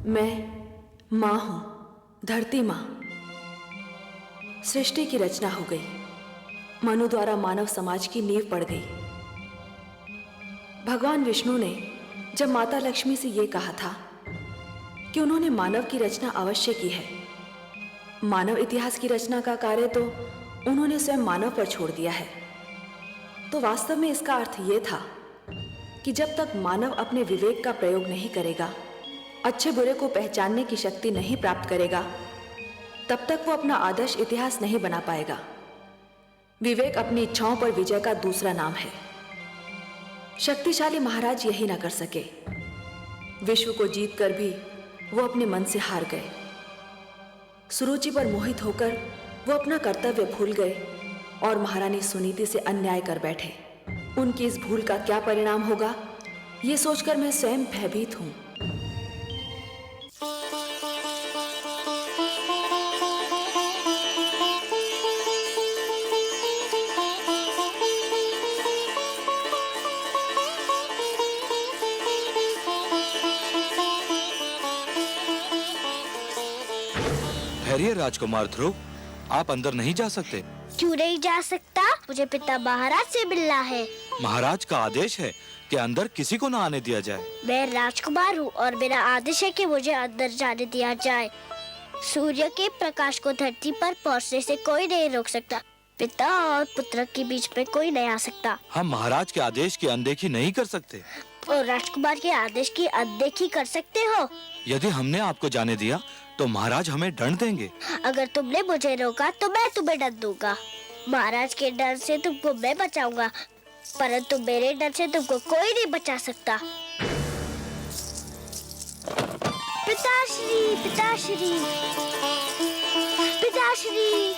मैं माँ हूं, धरती माँ। सृष्टि की रचना हो गई, मनु द्वारा मानव समाज की नींव पड़ गई। भगवान विष्णु ने जब माता लक्ष्मी से ये कहा था कि उन्होंने मानव की रचना अवश्य की है, मानव इतिहास की रचना का कार्य तो उन्होंने स्वयं मानव पर छोड़ दिया है, तो वास्तव में इसका अर्थ ये था कि जब तक मानव अपने विवेक का प्रयोग नहीं करेगा, अच्छे बुरे को पहचानने की शक्ति नहीं प्राप्त करेगा, तब तक वो अपना आदर्श इतिहास नहीं बना पाएगा। विवेक अपनी इच्छाओं पर विजय का दूसरा नाम है। शक्तिशाली महाराज यही ना कर सके, विश्व को जीतकर भी वो अपने मन से हार गए। सुरुचि पर मोहित होकर वो अपना कर्तव्य भूल गए और महारानी सुनीति से अन्याय कर बैठे। उनकी इस भूल का क्या परिणाम होगा, ये सोचकर मैं स्वयं भयभीत हूं। ठहरिए राजकुमार ध्रुव, आप अंदर नहीं जा सकते। क्यों नहीं जा सकता? मुझे पिता महाराज से मिलना है। महाराज का आदेश है कि अंदर किसी को न आने दिया जाए। मैं राजकुमार हूँ और मेरा आदेश है कि मुझे अंदर जाने दिया जाए। सूर्य के प्रकाश को धरती पर पहुँचने से कोई नहीं रोक सकता। पिता और पुत्र के बीच में कोई नहीं आ सकता। हम महाराज के आदेश की अनदेखी नहीं कर सकते। और राजकुमार के आदेश की अनदेखी कर सकते हो? यदि हमने आपको जाने दिया तो महाराज हमें दंड देंगे। अगर तुमने मुझे रोका तो मैं तुम्हें दंड दूंगा। महाराज के डर से तुमको मैं बचाऊंगा, परंतु मेरे डर से तुमको कोई नहीं बचा सकता। पिताश्री, पिताश्री, पिताश्री।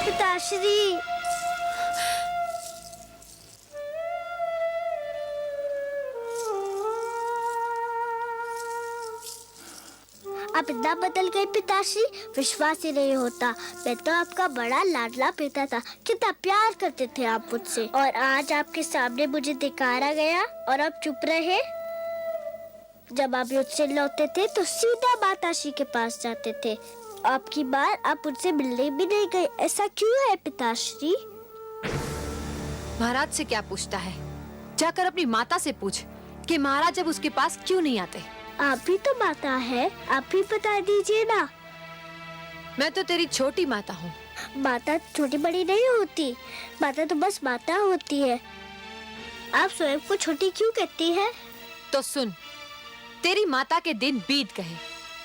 पिताश्री, आप इतना बदल गए पिताश्री, विश्वास ही नहीं होता। मैं तो आपका बड़ा लाडला पिता था, कितना प्यार करते थे आप मुझसे, और आज आपके सामने मुझे धिक्कारा गया और आप चुप रहे। जब आप युद्ध से लौटते थे तो सीधा माताश्री के पास जाते थे। आपकी बार आप मुझसे मिलने भी नहीं गए, ऐसा क्यों है पिताश्री? महाराज से क्या पूछता है? जाकर अपनी माता से पूछ कि महाराज जब उसके पास क्यों नहीं आते। आप भी तो माता है, आप भी बता दीजिए ना। मैं तो तेरी छोटी माता हूँ। माता छोटी बड़ी नहीं होती, माता तो बस माता होती है। आप स्वयं को छोटी क्यों कहती है? तो सुन, तेरी माता के दिन बीत गए।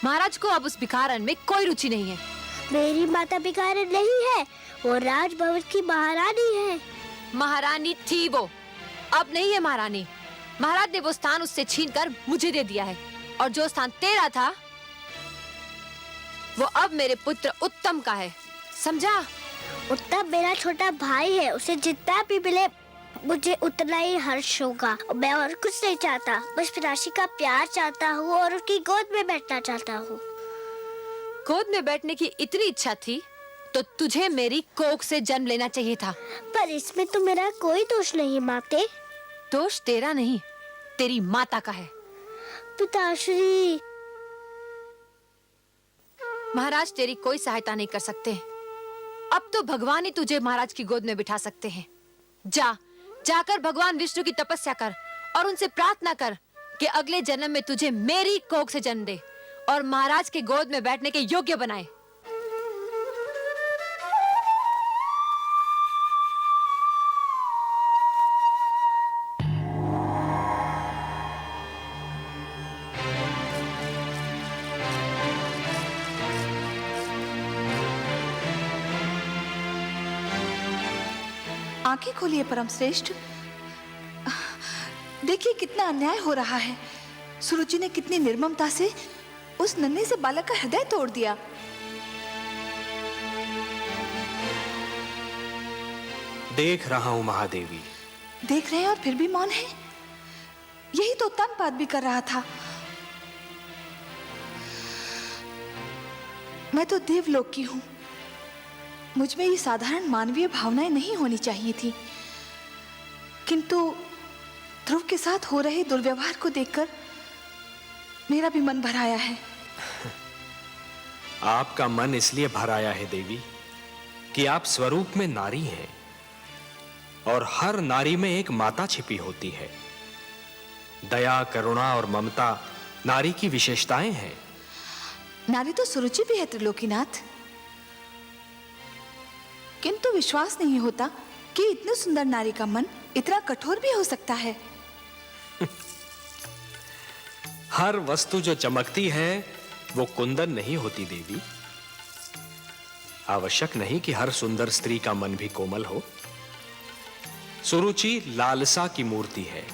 महाराज को अब उस भिखारन में कोई रुचि नहीं है। मेरी माता भिखारन नहीं है, वो राजभवन की महारानी है। महारानी थी वो, अब नहीं है महारानी। महाराज ने वो स्थान उससे छीनकर मुझे दे दिया है, और जो स्थान तेरा था वो अब मेरे पुत्र उत्तम का है, समझा? उत्तम मेरा छोटा भाई है, उसे जितना भी मिले मुझे उतना ही हर्ष होगा। मैं और कुछ नहीं चाहता, बस पिताश्री का प्यार चाहता हूँ और उसकी गोद में बैठना चाहता हूँ। गोद में बैठने की इतनी इच्छा थी तो तुझे मेरी कोख से जन्म लेना चाहिए था। पर इसमें तो मेरा कोई दोष नहीं माते। दोष तेरा नहीं, तेरी माता का है। पिताश्री, महाराज तेरी कोई सहायता नहीं कर सकते। अब तो भगवान ही तुझे महाराज की गोद में बिठा सकते हैं। जाकर भगवान विष्णु की तपस्या कर और उनसे प्रार्थना कर कि अगले जन्म में तुझे मेरी कोख से जन्म दे और महाराज के गोद में बैठने के योग्य बनाए। आंखें खोलिए परम श्रेष्ठ, देखिए कितना अन्याय हो रहा है। सुरुचि ने कितनी निर्ममता से उस नन्हे से बालक का हृदय तोड़ दिया। देख रहा हूं महादेवी, देख रहे हैं और फिर भी मौन है। यही तो उत्तानपाद भी कर रहा था। मैं तो देवलोक की हूं, मुझ में ये साधारण मानवीय भावनाएं नहीं होनी चाहिए थी, किंतु ध्रुव के साथ हो रहे दुर्व्यवहार को देखकर मेरा भी मन भर आया है। आपका मन इसलिए भर आया है देवी कि आप स्वरूप में नारी हैं और हर नारी में एक माता छिपी होती है। दया, करुणा और ममता नारी की विशेषताएं हैं। नारी तो सुरुचि भी है त्रिलोकीनाथ, किंतु विश्वास नहीं होता कि इतनी सुंदर नारी का मन इतना कठोर भी हो सकता है। हर वस्तु जो चमकती है वो कुंदन नहीं होती देवी। आवश्यक नहीं कि हर सुंदर स्त्री का मन भी कोमल हो। सुरुचि लालसा की मूर्ति है,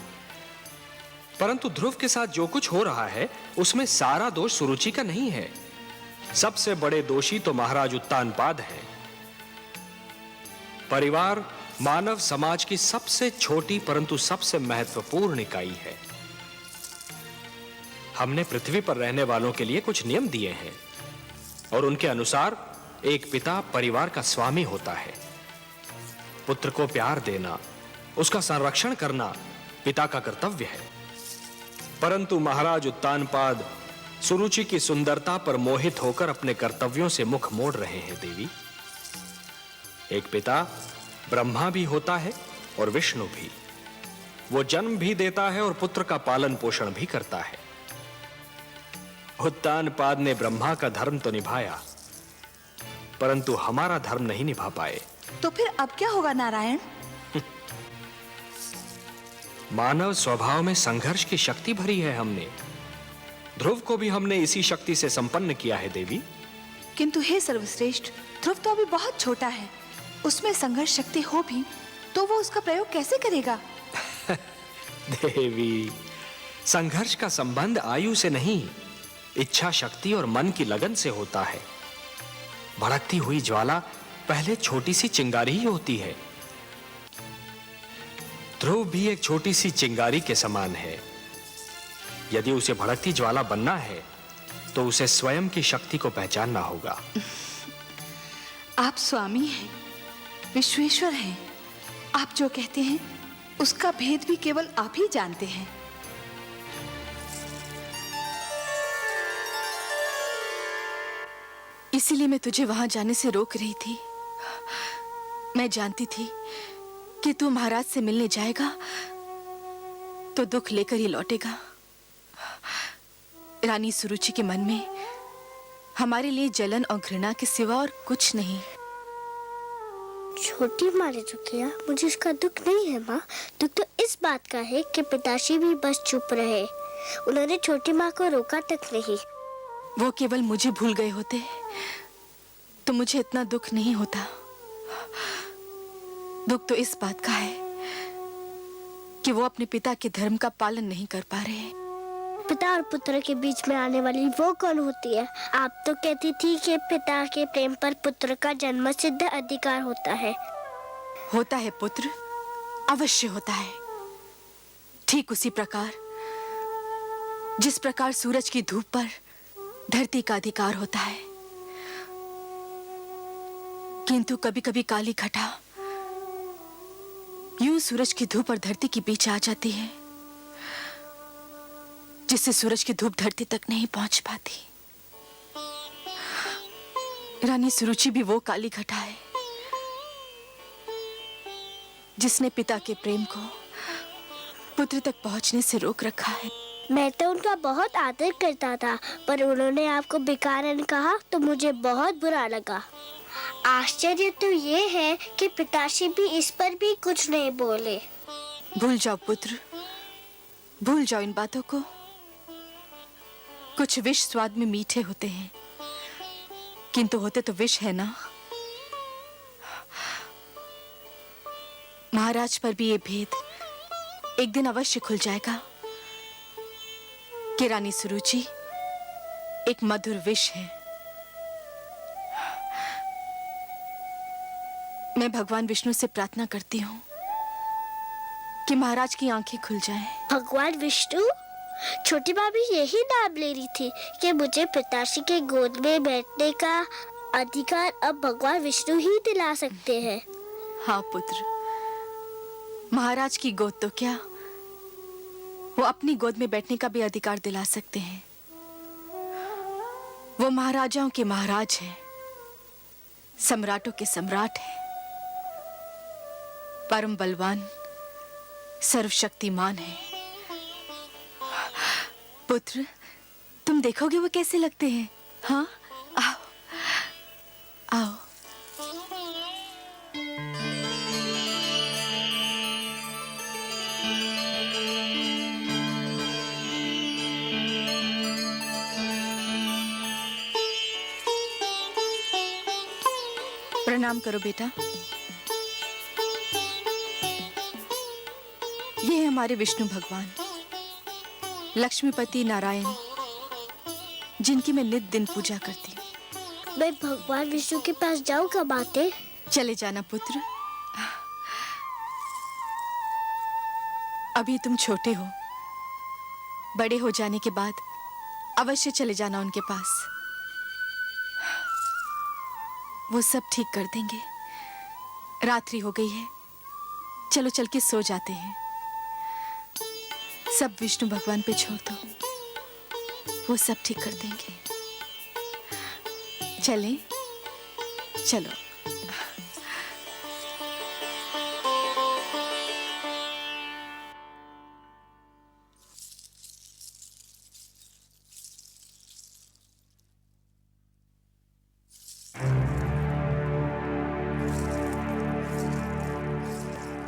परंतु ध्रुव के साथ जो कुछ हो रहा है उसमें सारा दोष सुरुचि का नहीं है। सबसे बड़े दोषी तो महाराज उत्तानपाद हैं। परिवार मानव समाज की सबसे छोटी परंतु सबसे महत्वपूर्ण इकाई है। हमने पृथ्वी पर रहने वालों के लिए कुछ नियम दिए हैं और उनके अनुसार एक पिता परिवार का स्वामी होता है। पुत्र को प्यार देना, उसका संरक्षण करना पिता का कर्तव्य है। परंतु महाराज उत्तानपाद सुरुचि की सुंदरता पर मोहित होकर अपने कर्तव्यों से मुख मोड़ रहे हैं देवी। एक पिता ब्रह्मा भी होता है और विष्णु भी। वो जन्म भी देता है और पुत्र का पालन पोषण भी करता है। उत्तानपाद ने ब्रह्मा का धर्म तो निभाया, परंतु हमारा धर्म नहीं निभा पाए। तो फिर अब क्या होगा नारायण? मानव स्वभाव में संघर्ष की शक्ति भरी है हमने। ध्रुव को भी हमने इसी शक्ति से संपन्न किया है देवी। किंतु हे सर्वश्रेष्ठ, ध्रुव तो अभी बहुत छोटा है, उसमें संघर्ष शक्ति हो भी तो वो उसका प्रयोग कैसे करेगा? देवी, संघर्ष का संबंध आयु से नहीं, इच्छा शक्ति और मन की लगन से होता है। भड़कती हुई ज्वाला पहले छोटी सी चिंगारी ही होती है। ध्रुव भी एक छोटी सी चिंगारी के समान है। यदि उसे भड़कती ज्वाला बनना है तो उसे स्वयं की शक्ति को पहचानना होगा। आप स्वामी हैं, विश्वेश्वर हैं। आप जो कहते हैं उसका भेद भी केवल आप ही जानते हैं। इसीलिए मैं तुझे वहां जाने से रोक रही थी। मैं जानती थी कि तू महाराज से मिलने जाएगा तो दुख लेकर ही लौटेगा। रानी सुरुचि के मन में हमारे लिए जलन और घृणा के सिवा और कुछ नहीं। छोटी माँ ने जो किया मुझे इसका दुख नहीं है माँ। दुख तो इस बात का है कि पिताश्री भी बस चुप रहे। उन्होंने छोटी माँ को रोका तक नहीं। वो केवल मुझे भूल गए होते तो मुझे इतना दुख नहीं होता। दुख तो इस बात का है कि वो अपने पिता के धर्म का पालन नहीं कर पा रहे। पिता और पुत्र के बीच में आने वाली वो कौन होती है? आप तो कहती थी कि पिता के प्रेम पर पुत्र का जन्म सिद्ध अधिकार होता है। होता है पुत्र, अवश्य होता है। ठीक उसी प्रकार जिस प्रकार सूरज की धूप पर धरती का अधिकार होता है। किंतु कभी कभी काली घटा यूं सूरज की धूप और धरती के बीच आ जाती है, जिससे सूरज की धूप धरती तक नहीं पहुंच पाती। रानी सुरुचि भी वो काली घटा है जिसने पिता के प्रेम को पुत्र तक पहुंचने से रोक रखा है। मैं तो उनका बहुत आदर करता था, पर उन्होंने आपको बेकारन कहा तो मुझे बहुत बुरा लगा। आश्चर्य तो ये है कि पिताश्री भी इस पर भी कुछ नहीं बोले। भूल जाओ पुत्र, भूल जाओ इन बातों को। कुछ विष स्वाद में मीठे होते हैं, किंतु होते तो विष है ना। महाराज पर भी ये भेद एक दिन अवश्य खुल जाएगा कि रानी सुरुचि एक मधुर विष है। मैं भगवान विष्णु से प्रार्थना करती हूँ कि महाराज की आंखें खुल जाएं। भगवान विष्णु? छोटी भाभी यही नाम ले रही थी कि मुझे पिताश्री के गोद में बैठने का अधिकार अब भगवान विष्णु ही दिला सकते हैं। हाँ पुत्र, महाराज की गोद तो क्या, वो अपनी गोद में बैठने का भी अधिकार दिला सकते हैं। वो महाराजाओं के महाराज हैं, सम्राटों के सम्राट हैं, परम बलवान, सर्वशक्तिमान है। पुत्र, तुम देखोगे वो कैसे लगते हैं? हाँ, आओ आओ। प्रणाम करो बेटा। ये है हमारे विष्णु भगवान, लक्ष्मीपति नारायण, जिनकी मैं नित दिन पूजा करती हूँ। मैं भगवान विष्णु के पास जाऊँ कब आते? चले जाना पुत्र, अभी तुम छोटे हो, बड़े हो जाने के बाद अवश्य चले जाना उनके पास, वो सब ठीक कर देंगे। रात्रि हो गई है, चलो चल के सो जाते हैं। सब विष्णु भगवान पे छोड़ दो, वो सब ठीक कर देंगे। चलें? चलो।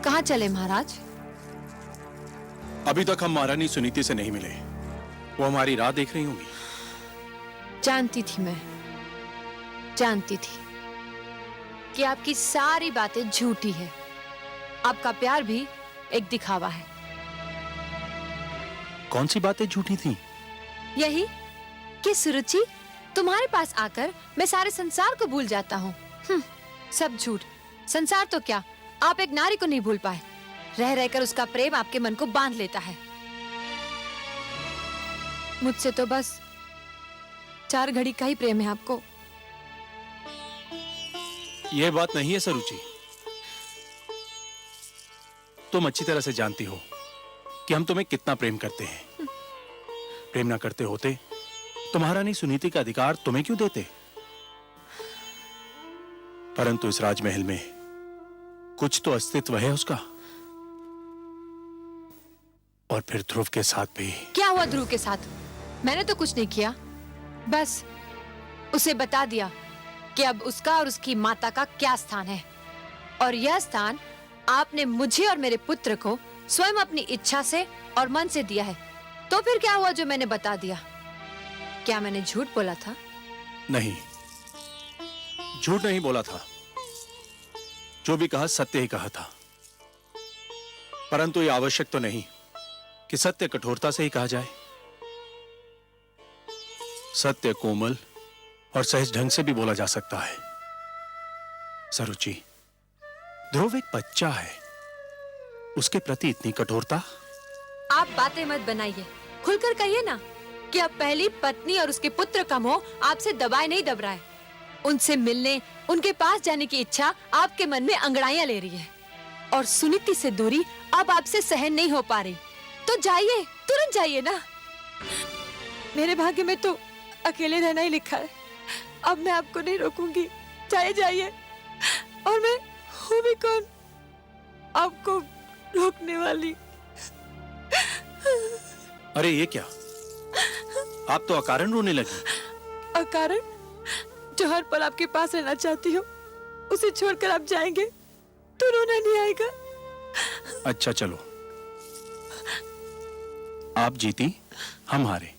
कहाँ चले महाराज? अभी तक हम महारानी सुनीति से नहीं मिले। वो हमारी राह देख रही होंगी। जानती थी, मैं जानती थी कि आपकी सारी बातें झूठी है। आपका प्यार भी एक दिखावा है। कौन सी बातें झूठी थी? यही कि सुरुचि, तुम्हारे पास आकर मैं सारे संसार को भूल जाता हूँ। सब झूठ। संसार तो क्या, आप एक नारी को नहीं भूल पाए। रह रहकर उसका प्रेम आपके मन को बांध लेता है। मुझसे तो बस 4 घड़ी का ही प्रेम है आपको। यह बात नहीं है सरुचि। तुम अच्छी तरह से जानती हो कि हम तुम्हें कितना प्रेम करते हैं। प्रेम ना करते होते तो महारानी सुनीति का अधिकार तुम्हें क्यों देते? परंतु इस राजमहल में कुछ तो अस्तित्व है उसका। और फिर ध्रुव के साथ भी। क्या हुआ ध्रुव के साथ? मैंने तो कुछ नहीं किया, बस उसे बता दिया कि अब उसका और उसकी माता का क्या स्थान है। और यह स्थान आपने मुझे और मेरे पुत्र को स्वयं अपनी इच्छा से और मन से दिया है। तो फिर क्या हुआ जो मैंने बता दिया? क्या मैंने झूठ बोला था? नहीं, झूठ नहीं बोला था। जो भी कहा सत्य ही कहा था। परंतु यह आवश्यक तो नहीं कि सत्य कठोरता से ही कहा जाए। सत्य कोमल और सहज ढंग से भी बोला जा सकता है। सरुचि, ध्रुव एक बच्चा है, उसके प्रति इतनी कठोरता? आप बातें मत बनाइए, खुलकर कहिए ना कि अब पहली पत्नी और उसके पुत्र का मोह आपसे दबाए नहीं दब रहा है। उनसे मिलने, उनके पास जाने की इच्छा आपके मन में अंगड़ाइयां ले रही है। और सुनीति से दूरी अब आपसे सहन नहीं हो पा रही। तो जाइए, तुरंत जाइए ना। मेरे भाग्य में तो अकेले रहना ही लिखा है। अब मैं आपको नहीं रोकूंगी। जाइए जाइए। और मैं हूँ भी कौन आपको रोकने वाली? अरे ये क्या, आप तो अकारण रोने लगी। अकारण? जो हर पल आपके पास रहना चाहती हो, उसे छोड़कर आप जाएंगे तो रोना नहीं आएगा? अच्छा चलो, आप जीती, हम हारे।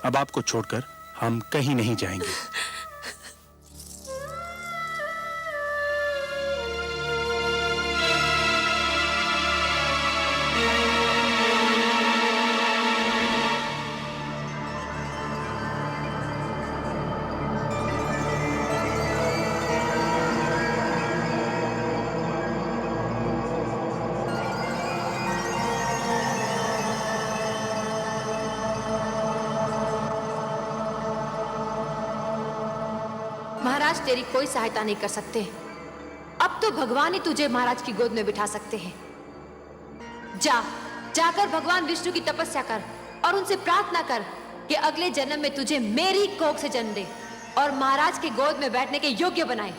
अब आपको छोड़कर हम कहीं नहीं जाएंगे। महाराज तेरी कोई सहायता नहीं कर सकते। अब तो भगवान ही तुझे महाराज की गोद में बिठा सकते हैं। जाकर भगवान विष्णु की तपस्या कर और उनसे प्रार्थना कर कि अगले जन्म में तुझे मेरी कोख से जन्म दे और महाराज की गोद में बैठने के योग्य बनाए।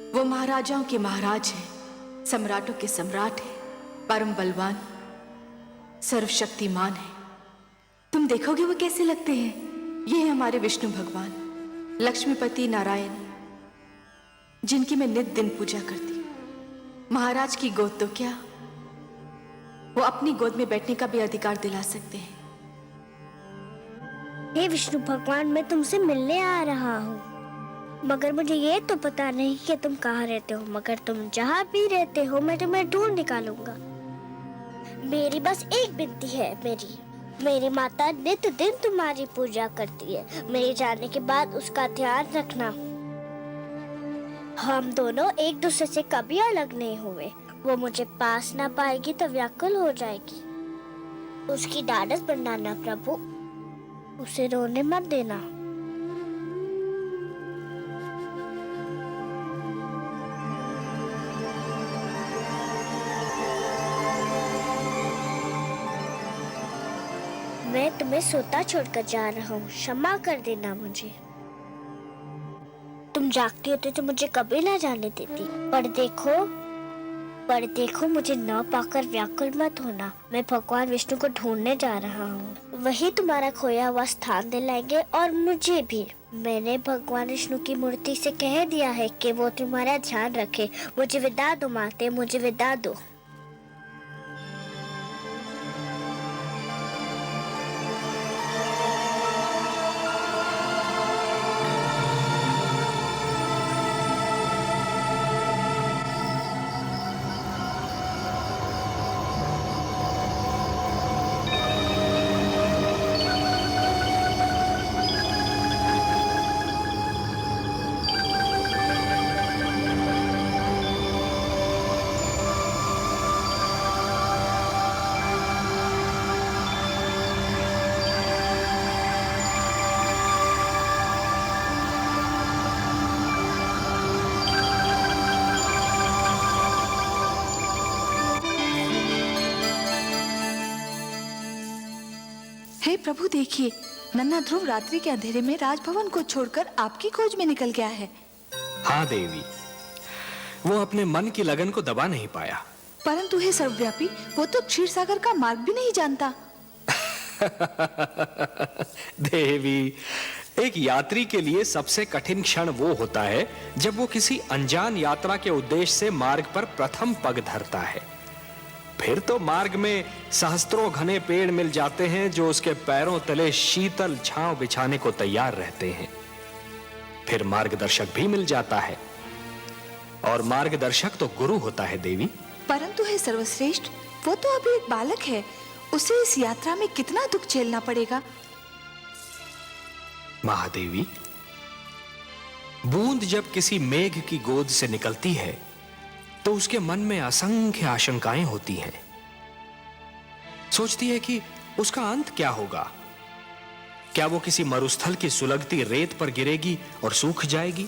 वो महाराजाओं के महाराज हैं, सम्राटों के सम्राट हैं, परम बलवान, सर्वशक्तिमान है। तुम देखोगे वो कैसे लगते हैं। ये है हमारे विष्णु भगवान, लक्ष्मीपति नारायण, जिनकी मैं नित दिन पूजा करती। महाराज की गोद तो क्या, वो अपनी गोद में बैठने का भी अधिकार दिला सकते हैं। हे विष्णु भगवान, मैं तुमसे मिलने आ रहा हूँ, मगर मुझे ये तो पता नहीं कि तुम कहाँ रहते हो। मगर तुम जहाँ भी रहते हो मैं तुम्हें ढूंढ निकालूंगा। मेरी बस एक विनती है, मेरी माता नित्य दिन तुम्हारी पूजा करती है। मेरे जाने के बाद उसका ध्यान रखना। हम दोनों एक दूसरे से कभी अलग नहीं हुए। वो मुझे पास ना पाएगी तो व्याकुल हो जाएगी। उसकी ढाढ़स बनाना प्रभु, उसे रोने मत देना। मैं तुम्हें सोता छोड़कर जा रहा हूँ, क्षमा कर देना मुझे। तुम जागती होती तो मुझे कभी ना जाने देती। पर देखो मुझे न पाकर व्याकुल मत होना। मैं भगवान विष्णु को ढूंढने जा रहा हूँ। वही तुम्हारा खोया हुआ स्थान दिलाएंगे और मुझे भी। मैंने भगवान विष्णु की मूर्ति से कह दिया है कि वो तुम्हारा ध्यान रखे। मुझे विदा दो माते, मुझे विदा दो। हे प्रभु, देखिए नन्हा ध्रुव रात्रि के अंधेरे में राजभवन को छोड़कर आपकी खोज में निकल गया है। हाँ देवी, वो अपने मन की लगन को दबा नहीं पाया। परंतु हे सर्वव्यापी, वो तो क्षीर सागर का मार्ग भी नहीं जानता। देवी, एक यात्री के लिए सबसे कठिन क्षण वो होता है जब वो किसी अनजान यात्रा के उद्देश्य से मार्ग पर प्रथम पग धरता है। फिर तो मार्ग में सहस्त्रों घने पेड़ मिल जाते हैं जो उसके पैरों तले शीतल छांव बिछाने को तैयार रहते हैं। फिर मार्गदर्शक भी मिल जाता है, और मार्गदर्शक तो गुरु होता है देवी। परंतु हे सर्वश्रेष्ठ, वो तो अभी एक बालक है। उसे इस यात्रा में कितना दुख झेलना पड़ेगा। महादेवी, बूंद जब किसी मेघ की गोद से निकलती है तो उसके मन में असंख्य आशंकाएं होती हैं। सोचती है कि उसका अंत क्या होगा। क्या वो किसी मरुस्थल की सुलगती रेत पर गिरेगी और सूख जाएगी,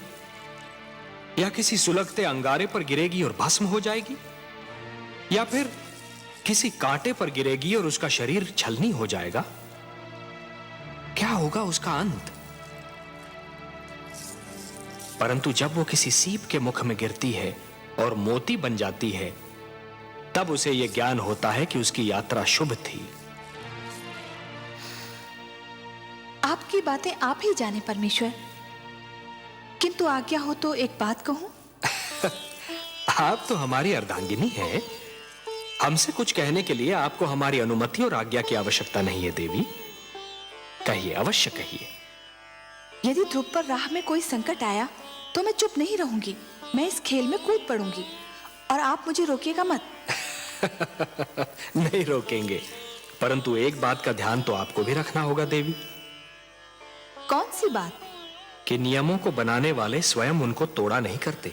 या किसी सुलगते अंगारे पर गिरेगी और भस्म हो जाएगी, या फिर किसी कांटे पर गिरेगी और उसका शरीर छलनी हो जाएगा। क्या होगा उसका अंत। परंतु जब वो किसी सीप के मुख में गिरती है और मोती बन जाती है, तब उसे यह ज्ञान होता है कि उसकी यात्रा शुभ थी। आपकी बातें आप ही जाने परमेश्वर, किंतु आज्ञा हो तो एक बात कहूं। आप तो हमारी अर्धांगिनी हैं, हमसे कुछ कहने के लिए आपको हमारी अनुमति और आज्ञा की आवश्यकता नहीं है देवी। कहिए, अवश्य कहिए। यदि ध्रुव पर राह में कोई संकट आया तो मैं चुप नहीं रहूंगी, मैं इस खेल में कूद पड़ूंगी और आप मुझे रोकिएगा मत। नहीं रोकेंगे, परंतु एक बात का ध्यान तो आपको भी रखना होगा देवी। कौन सी बात? कि नियमों को बनाने वाले स्वयं उनको तोड़ा नहीं करते।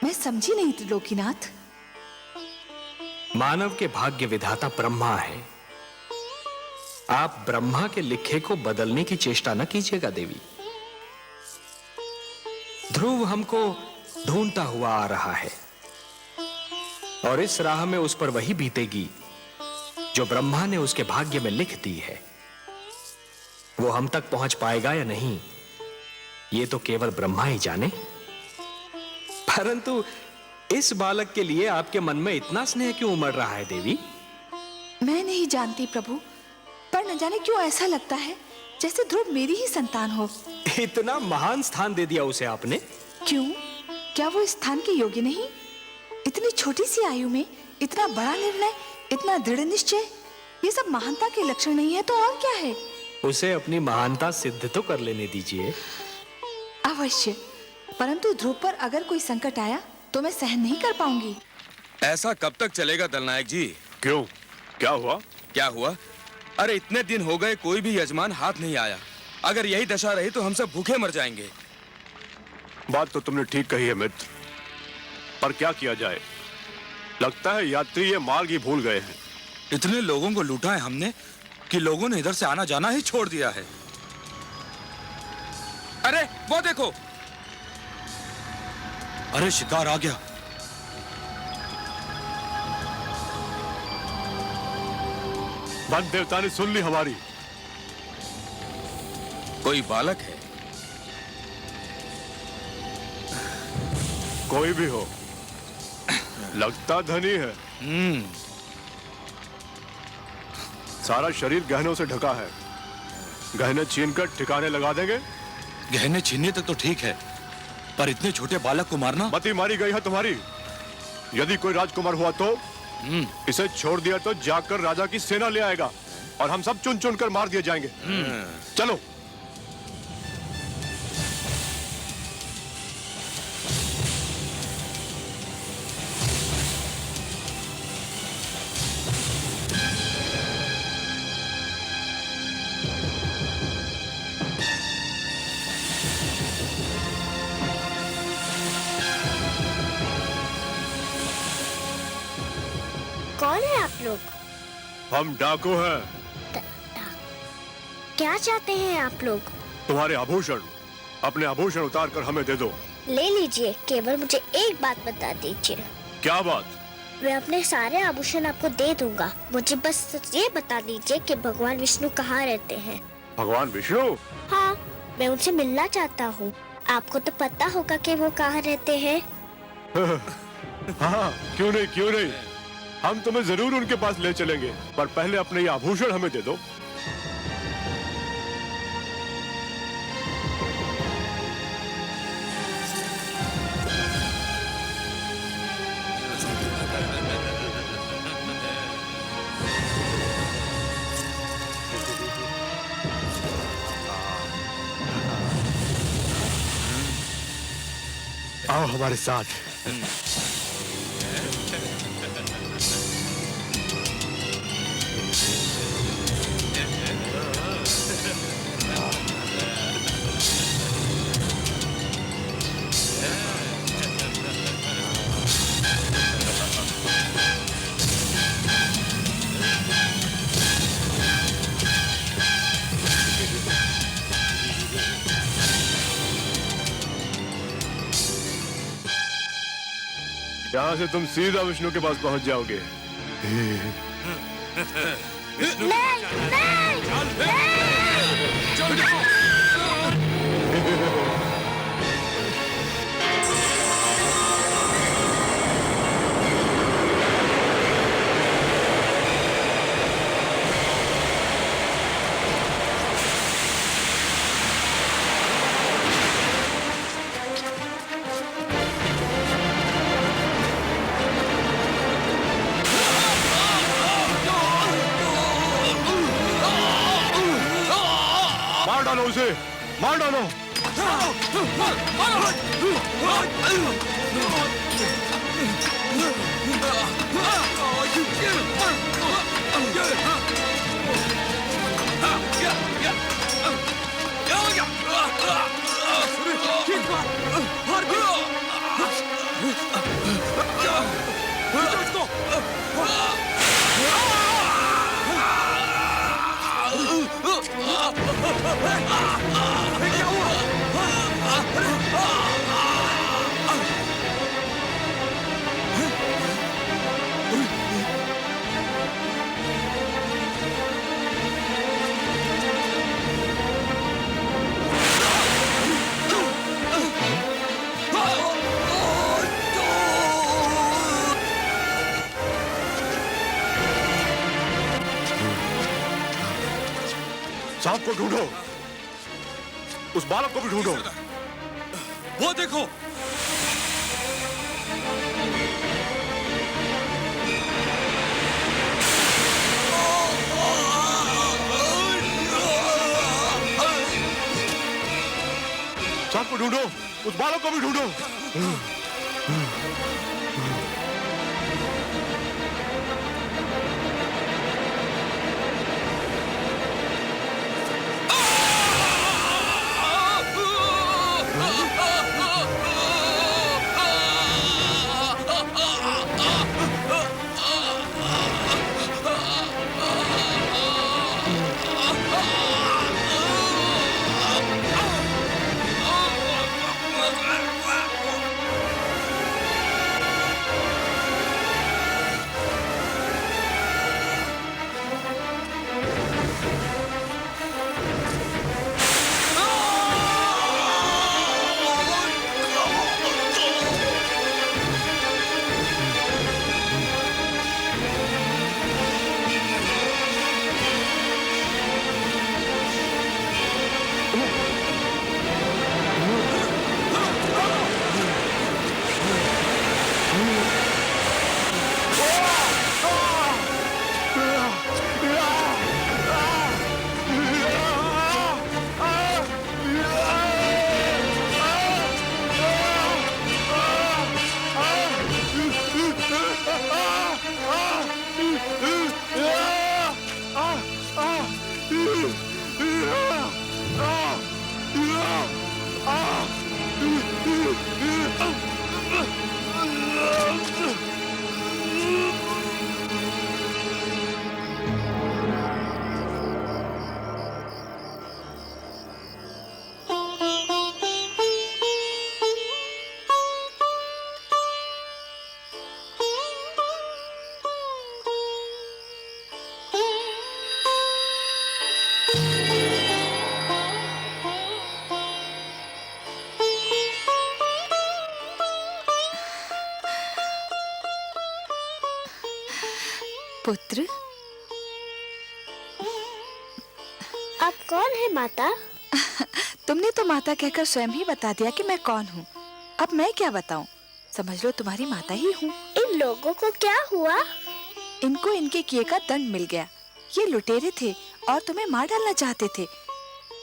मैं समझी नहीं त्रिलोकीनाथ। मानव के भाग्य विधाता ब्रह्मा है। आप ब्रह्मा के लिखे को बदलने की चेष्टा न कीजिएगा देवी। ध्रुव हमको ढूंढता हुआ आ रहा है और इस राह में उस पर वही बीतेगी जो ब्रह्मा ने उसके भाग्य में लिख दी है। वो हम तक पहुंच पाएगा या नहीं, ये तो केवल ब्रह्मा ही जाने। परंतु इस बालक के लिए आपके मन में इतना स्नेह क्यों उमड़ रहा है देवी? मैं नहीं जानती प्रभु, पर न जाने क्यों ऐसा लगता है जैसे ध्रुव मेरी ही संतान हो। इतना महान स्थान दे दिया उसे आपने। क्यों? क्या वो इस स्थान के योग्य नहीं? इतनी छोटी सी आयु में इतना बड़ा निर्णय, इतना दृढ़ निश्चय, ये सब महानता के लक्षण नहीं है तो और क्या है? उसे अपनी महानता सिद्ध तो कर लेने दीजिए। अवश्य, परंतु ध्रुव पर अगर कोई संकट आया तो मैं सहन नहीं कर पाऊंगी। ऐसा कब तक चलेगा दलनायक जी? क्यों, क्या हुआ? क्या हुआ? अरे इतने दिन हो गए कोई भी यजमान हाथ नहीं आया। अगर यही दशा रही तो हम सब भूखे मर जाएंगे। बात तो तुमने ठीक कही है मित्र, पर क्या किया जाए? लगता है यात्री ये मार्ग ही भूल गए हैं। इतने लोगों को लूटा है हमने कि लोगों ने इधर से आना जाना ही छोड़ दिया है। अरे वो देखो! अरे शिकार आ गया। वन देवता ने सुन ली हमारी। कोई बालक है। कोई भी हो, लगता धनी है। सारा शरीर गहनों से ढका है। गहने छीनकर ठिकाने लगा देंगे। गहने छीनने तक तो ठीक है, पर इतने छोटे बालक को मारना। मती मारी गई है तुम्हारी। यदि कोई राजकुमार हुआ तो इसे छोड़ दिया तो जाकर राजा की सेना ले आएगा और हम सब चुन चुन कर मार दिए जाएंगे। चलो। कौन है आप लोग? हम डाकू हैं। क्या चाहते हैं आप लोग? तुम्हारे आभूषण, अपने आभूषण उतार कर हमें दे दो। ले लीजिए, केवल मुझे एक बात बता दीजिए। क्या बात? मैं अपने सारे आभूषण आपको दे दूंगा। मुझे बस ये बता दीजिए कि भगवान विष्णु कहाँ रहते हैं। भगवान विष्णु? हाँ, मैं उनसे मिलना चाहता हूँ। आपको तो पता होगा कि वो कहाँ रहते हैं। हाँ, क्यों नहीं, क्यों नहीं। हम तुम्हें जरूर उनके पास ले चलेंगे, पर पहले अपने ये आभूषण हमें दे दो। आओ हमारे साथ। यहाँ से तुम सीधा विष्णु के पास पहुंच जाओगे। मार डालो उसे, मार डालो। सांप को ढूंढो, उस बालक को भी ढूंढो। वो देखो, सांप को ढूंढो, उस बालक को भी ढूंढो। पुत्र, आप कौन है माता? तुमने तो माता कहकर स्वयं ही बता दिया कि मैं कौन हूँ। अब मैं क्या बताऊँ? समझ लो तुम्हारी माता ही हूँ। इन लोगों को क्या हुआ? इनको इनके किए का दंड मिल गया। ये लुटेरे थे और तुम्हें मार डालना चाहते थे।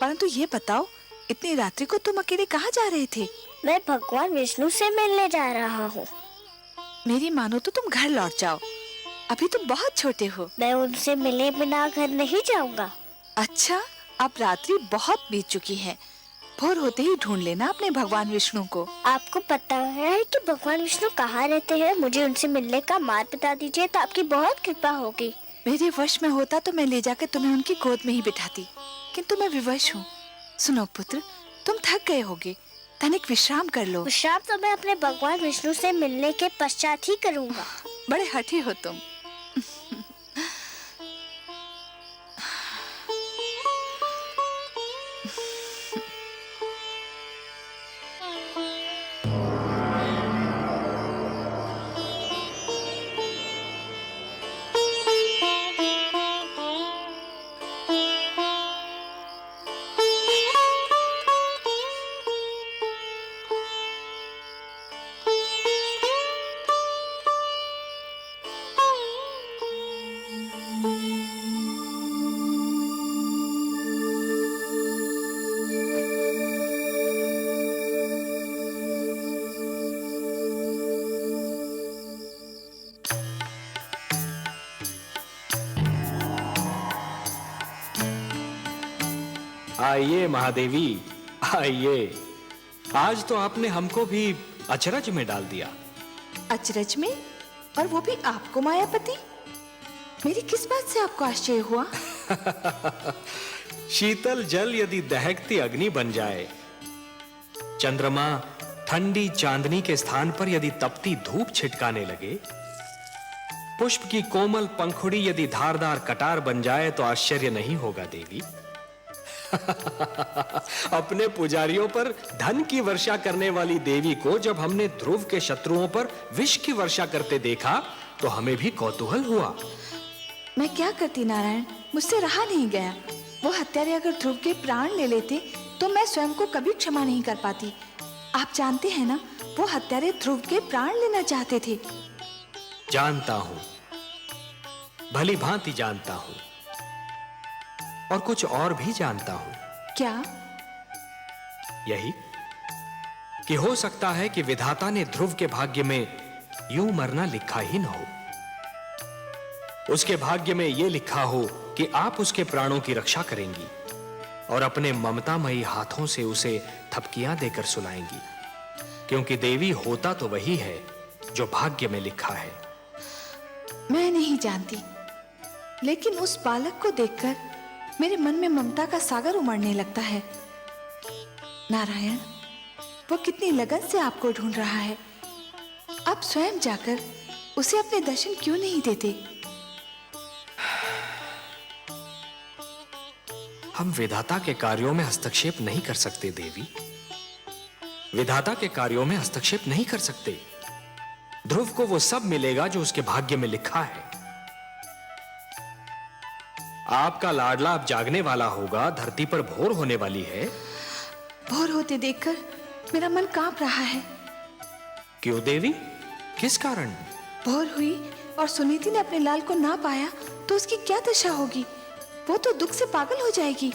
परंतु ये बताओ, इतनी रात्रि को तुम अकेले कहाँ जा रहे थे? मैं भगवान विष्णु से मिलने जा रहा हूँ। मेरी मानो तो तुम घर लौट जाओ, अभी तुम बहुत छोटे हो। मैं उनसे मिले बिना घर नहीं जाऊंगा। अच्छा, अब रात्रि बहुत बीत चुकी है। भोर होते ही ढूंढ लेना अपने भगवान विष्णु को। आपको पता है कि भगवान विष्णु कहाँ रहते हैं? मुझे उनसे मिलने का मार्ग बता दीजिए तो आपकी बहुत कृपा होगी। मेरे वश में होता तो मैं ले जाकर तुम्हें उनकी गोद में ही बिठाती, किंतु मैं विवश हूँ। सुनो पुत्र, तुम थक गए होगे, तनिक विश्राम कर लो। विश्राम तो मैं अपने भगवान विष्णु से मिलने के पश्चात ही करूँगा। बड़े हठी हो तुम। आइए महादेवी, आइए। आज तो आपने हमको भी अचरज में डाल दिया। अचरज में? और वो भी आपको मायापति? मेरी किस बात से आपको आश्चर्य हुआ? शीतल जल यदि दहकती अग्नि बन जाए, चंद्रमा ठंडी चांदनी के स्थान पर यदि तपती धूप छिटकाने लगे, पुष्प की कोमल पंखुड़ी यदि धारदार कटार बन जाए तो आश्चर्य नहीं होगा देवी। अपने पुजारियों पर धन की वर्षा करने वाली देवी को जब हमने ध्रुव के शत्रुओं पर विष की वर्षा करते देखा तो हमें भी कौतूहल हुआ। मैं क्या करती नारायण, मुझसे रहा नहीं गया। वो हत्यारे अगर ध्रुव के प्राण ले लेते तो मैं स्वयं को कभी क्षमा नहीं कर पाती। आप जानते हैं ना, वो हत्यारे ध्रुव के प्राण लेना चाहते थे। जानता हूं, भली भांति जानता हूं, और कुछ और भी जानता हूं। क्या? यही कि हो सकता है कि विधाता ने ध्रुव के भाग्य में यूं मरना लिखा ही न हो। उसके भाग्य में यह लिखा हो कि आप उसके प्राणों की रक्षा करेंगी और अपने ममतामयी हाथों से उसे थपकियां देकर सुलाएंगी, क्योंकि देवी होता तो वही है जो भाग्य में लिखा है। मैं नहीं जानती, लेकिन उस बालक को देखकर मेरे मन में ममता का सागर उमड़ने लगता है। नारायण, वो कितनी लगन से आपको ढूंढ रहा है। आप स्वयं जाकर उसे अपने दर्शन क्यों नहीं देते? हम विधाता के कार्यों में हस्तक्षेप नहीं कर सकते देवी। विधाता के कार्यों में हस्तक्षेप नहीं कर सकते। ध्रुव को वो सब मिलेगा जो उसके भाग्य में लिखा है। आपका लाडला अब जागने वाला होगा, धरती पर भोर होने वाली है। भोर होते देखकर मेरा मन कांप रहा है। क्यों देवी, किस कारण? भोर हुई और सुनीति ने अपने लाल को ना पाया तो उसकी क्या दशा होगी? वो तो दुख से पागल हो जाएगी।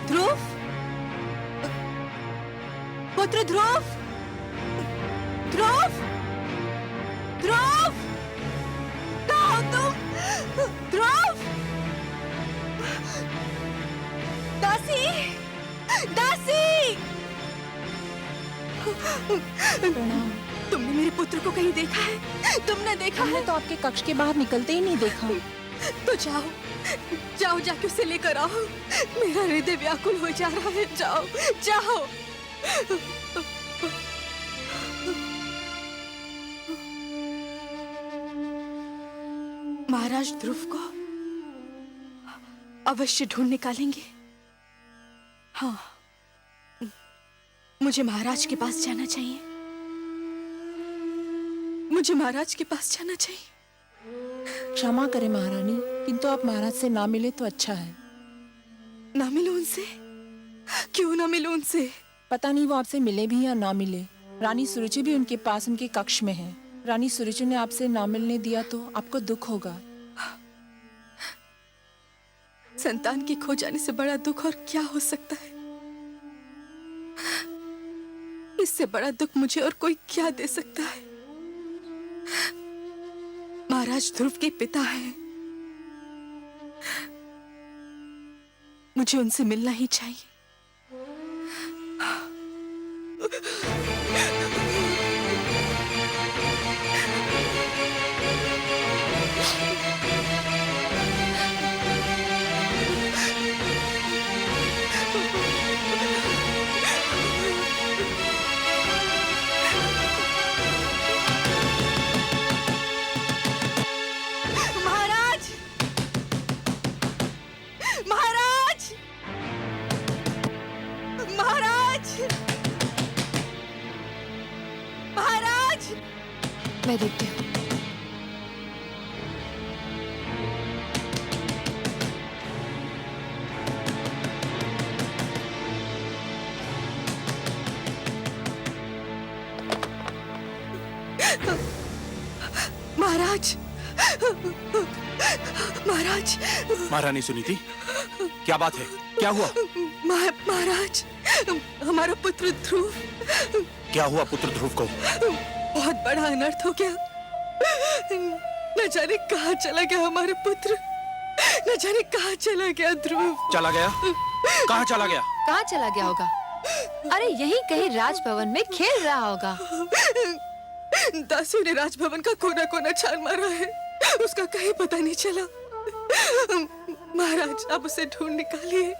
ध्रुव, पुत्र ध्रुव, ध्रुव, ध्रुव, कहाँ हो तुम? ध्रुव, दासी, दासी, तुमने मेरे पुत्र को कहीं देखा है? तुमने देखा है? तो आपके कक्ष के बाहर निकलते ही नहीं देखा। तो जाओ, जाओ जाके उसे लेकर आओ। मेरा हृदय व्याकुल हो जा रहा है। जाओ, जाओ। महाराज ध्रुव को अवश्य ढूंढ निकालेंगे। हाँ, मुझे महाराज के पास जाना चाहिए। मुझे महाराज के पास जाना चाहिए। क्षमा करें महारानी, किंतु आप महाराज से ना मिले तो अच्छा है। ना मिलो उनसे? क्यों ना मिलो उनसे? पता नहीं वो आपसे मिले भी या ना मिले। रानी सुरुचि भी उनके पास उनके कक्ष में है। रानी सुरुचि ने आपसे ना मिलने दिया तो आपको दुख होगा। संतान के खो जाने से बड़ा दुख और क्या हो सकता है? इससे बड़ा दुख मुझे और कोई क्या दे सकता है? महाराज ध्रुव के पिता हैं। मुझे उनसे मिलना ही चाहिए। महाराज, महाराज, महाराज, महारानी सुनीति, क्या बात है? क्या हुआ? महाराज, हमारा पुत्र ध्रुव। क्या हुआ पुत्र ध्रुव को? बहुत बड़ा अनर्थ हो गया। न जाने कहाँ चला गया हमारा पुत्र, न जाने कहाँ चला गया ध्रुव। चला गया? कहाँ चला गया? कहाँ चला गया होगा? अरे यहीं कहीं राजभवन में खेल रहा होगा। दासियों ने राजभवन का कोना कोना छान मारा है, उसका कहीं पता नहीं चला। महाराज, आप उसे ढूंढ निकालिए,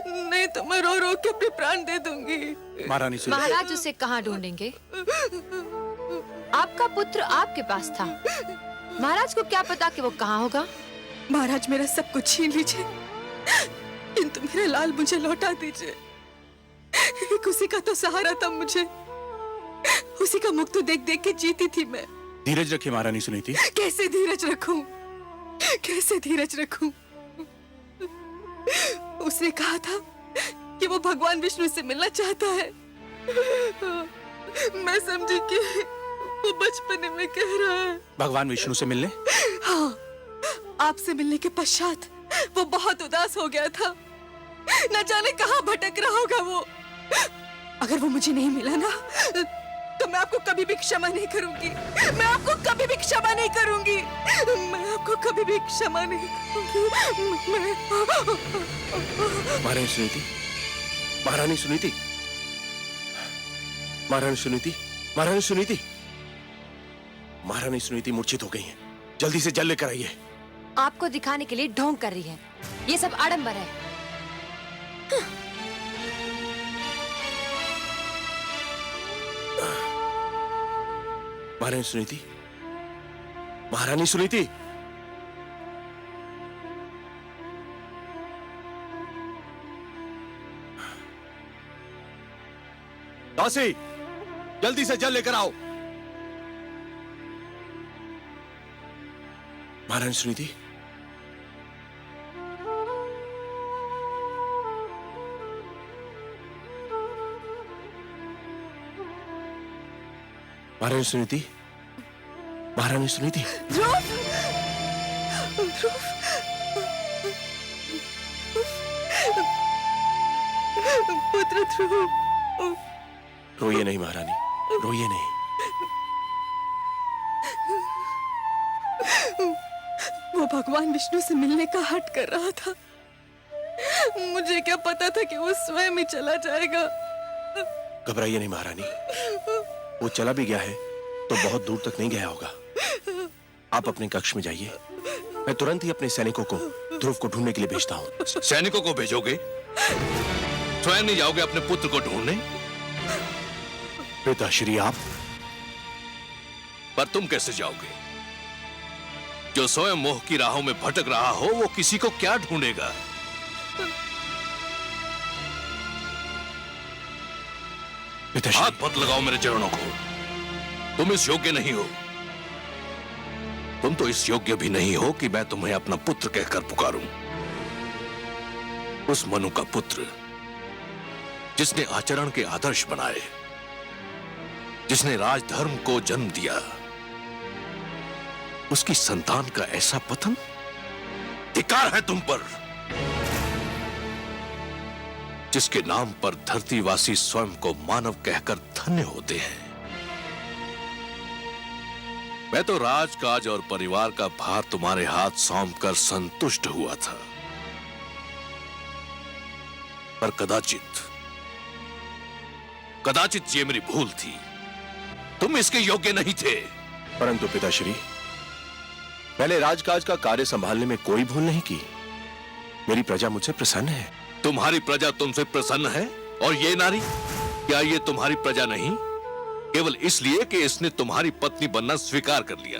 नहीं तो मैं रो रो के अपने प्राण दे दूंगी। महारानी सुनीति, महाराज उसे कहाँ ढूंढेंगे? आपका पुत्र आपके पास था, महाराज को क्या पता कि वो कहाँ होगा? महाराज, मेरा सब कुछ छीन लीजिए, किंतु मेरा लाल मुझे लौटा दीजिए। एक उसी का तो सहारा था मुझे, उसी का मुख तो देख देख के जीती थी मैं। धीरज रखिए महारानी सुनीति। कैसे धीरज रखूं? कैसे धीरज रखूं? उसने कहा था कि वो भगवान विष्णु से मिलना चाहता है। मैं समझी कि वो बचपने में कह रहा है। भगवान विष्णु से मिलने? हाँ, आपसे मिलने के पश्चात वो बहुत उदास हो गया था, न जाने कहाँ भटक रहा होगा वो। अगर वो मुझे नहीं मिला ना, तो मैं आपको कभी भी क्षमा नहीं करूंगी। मैं आपको कभी भी क्षमा नहीं करूंगी। मैं आपको कभी भी क्षमा नहीं करूंगी। महारानी सुनीति, महारानी सुनीति, महारानी सुनीति, महारानी सुनीति, महारानी सुनीति मूर्छित हो गई हैं। जल्दी से जल लेकर आइए। आपको दिखाने के लिए ढोंग कर रही है, ये सब आडंबर है। महारानी सुनीति, महारानी सुनीति, दासी, जल्दी से जल लेकर आओ। महारानी सुनीति, महारानी सुनीति, महारानी सुनीति। ध्रुव, ध्रुव, पुत्र ध्रुव। रोइए नहीं महारानी, रोइए नहीं। वो भगवान विष्णु से मिलने का हट कर रहा था। मुझे क्या पता था कि वो स्वयं ही चला जाएगा। घबराइए नहीं महारानी, वो चला भी गया है तो बहुत दूर तक नहीं गया होगा। आप अपने कक्ष में जाइए, मैं तुरंत ही अपने सैनिकों को ध्रुव को ढूंढने के लिए भेजता हूँ। सैनिकों को भेजोगे? स्वयं नहीं जाओगे अपने पुत्र को ढूंढने? पिताश्री आप? पर तुम कैसे जाओगे? जो स्वयं मोह की राहों में भटक रहा हो, वो किसी को क्या ढूंढेगा? हाथ मत लगाओ मेरे चरणों को। तुम इस योग्य नहीं हो। तुम तो इस योग्य भी नहीं हो कि मैं तुम्हें अपना पुत्र कहकर पुकारूं। उस मनु का पुत्र जिसने आचरण के आदर्श बनाए, जिसने राजधर्म को जन्म दिया, उसकी संतान का ऐसा पतन? धिक्कार है तुम पर, जिसके नाम पर धरतीवासी स्वयं को मानव कहकर धन्य होते हैं। मैं तो राजकाज और परिवार का भार तुम्हारे हाथ सौंपकर संतुष्ट हुआ था, पर कदाचित ये मेरी भूल थी। तुम इसके योग्य नहीं थे। परंतु पिताश्री, मैंने राजकाज का कार्य संभालने में कोई भूल नहीं की। मेरी प्रजा मुझसे प्रसन्न है। तुम्हारी प्रजा तुमसे प्रसन्न है? और ये नारी, क्या ये तुम्हारी प्रजा नहीं? केवल इसलिए कि इसने तुम्हारी पत्नी बनना स्वीकार कर लिया।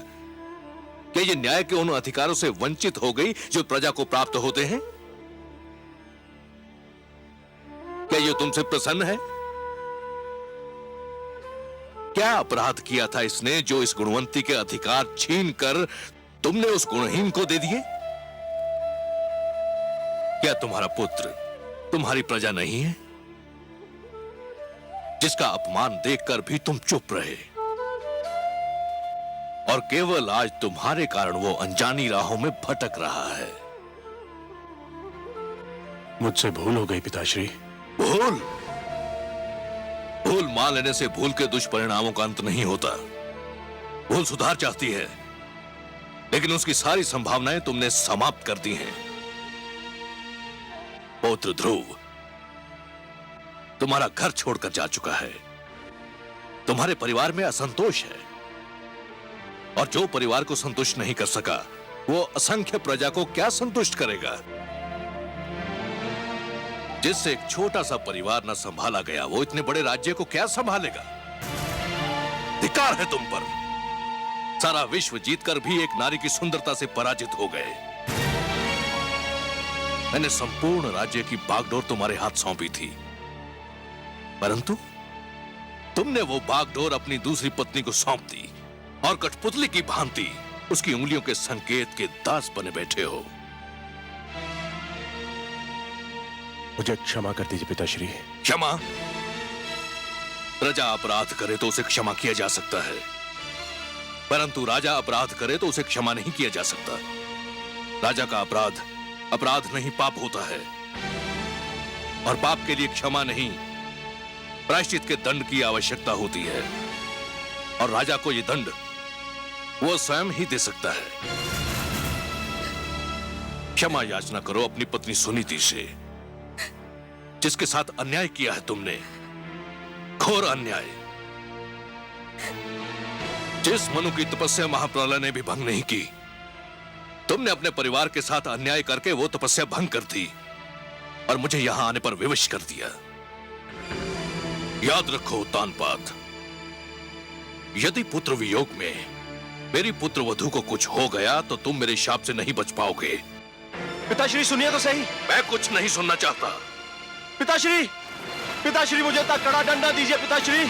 क्या ये न्याय के उन अधिकारों से वंचित हो गई जो प्रजा को प्राप्त होते हैं? क्या ये तुमसे प्रसन्न है? क्या अपराध किया था इसने जो इस गुणवंती के अधिकार छीनकर तुमने उस गुणहीन को दे दिए? क्या तुम्हारा पुत्र तुम्हारी प्रजा नहीं है, जिसका अपमान देखकर भी तुम चुप रहे? और केवल आज तुम्हारे कारण वो अनजानी राहों में भटक रहा है। मुझसे भूल हो गई पिताश्री। भूल? भूल मान लेने से भूल के दुष्परिणामों का अंत नहीं होता। भूल सुधार चाहती है, लेकिन उसकी सारी संभावनाएं तुमने समाप्त कर दी हैं। पौत्र ध्रुव तुम्हारा घर छोड़कर जा चुका है। तुम्हारे परिवार में असंतोष है, और जो परिवार को संतुष्ट नहीं कर सका वो असंख्य प्रजा को क्या संतुष्ट करेगा। जिससे एक छोटा सा परिवार न संभाला गया, वो इतने बड़े राज्य को क्या संभालेगा। धिक्कार है तुम पर। सारा विश्व जीतकर भी एक नारी की सुंदरता से पराजित हो गए। मैंने संपूर्ण राज्य की बागडोर तुम्हारे हाथ सौंपी थी, परंतु तुमने वो बागडोर अपनी दूसरी पत्नी को सौंप दी और कठपुतली की भांति उसकी उंगलियों के संकेत के दास बने बैठे हो। मुझे क्षमा कर दीजिए पिताश्री। क्षमा? प्रजा अपराध करे तो उसे क्षमा किया जा सकता है, परंतु राजा अपराध करे तो उसे क्षमा नहीं किया जा सकता। राजा का अपराध अपराध नहीं पाप होता है, और पाप के लिए क्षमा नहीं प्रायश्चित के दंड की आवश्यकता होती है, और राजा को यह दंड वो स्वयं ही दे सकता है। क्षमा याचना करो अपनी पत्नी सुनीति से, जिसके साथ अन्याय किया है तुमने, घोर अन्याय। जिस मनु की तपस्या महाप्रलय ने भी भंग नहीं की, तुमने अपने परिवार के साथ अन्याय करके वो तपस्या भंग कर दी और मुझे यहां आने पर विवश कर दिया। याद रखो तानपात, यदि पुत्र वियोग में मेरी पुत्र वधू को कुछ हो गया तो तुम मेरे शाप से नहीं बच पाओगे। पिताश्री सुनिए तो सही। मैं कुछ नहीं सुनना चाहता। पिताश्री, पिताश्री मुझे इतना कड़ा डंडा दीजिए पिताश्री।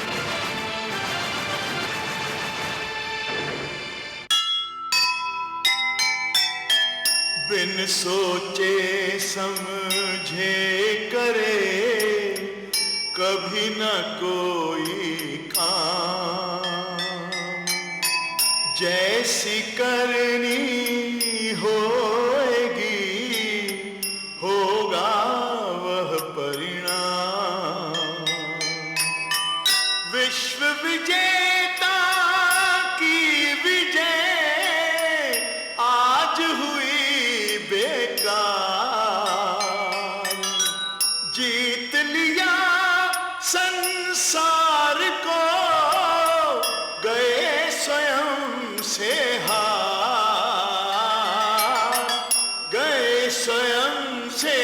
बिन सोचे समझे करे कभी न कोई काम, जैसी करनी होएगी होगा वह परिणाम। विश्व विजेता की विजय आज हुई बेकार, जीत लिया संसार को गए स्वयं से हार, गए स्वयं से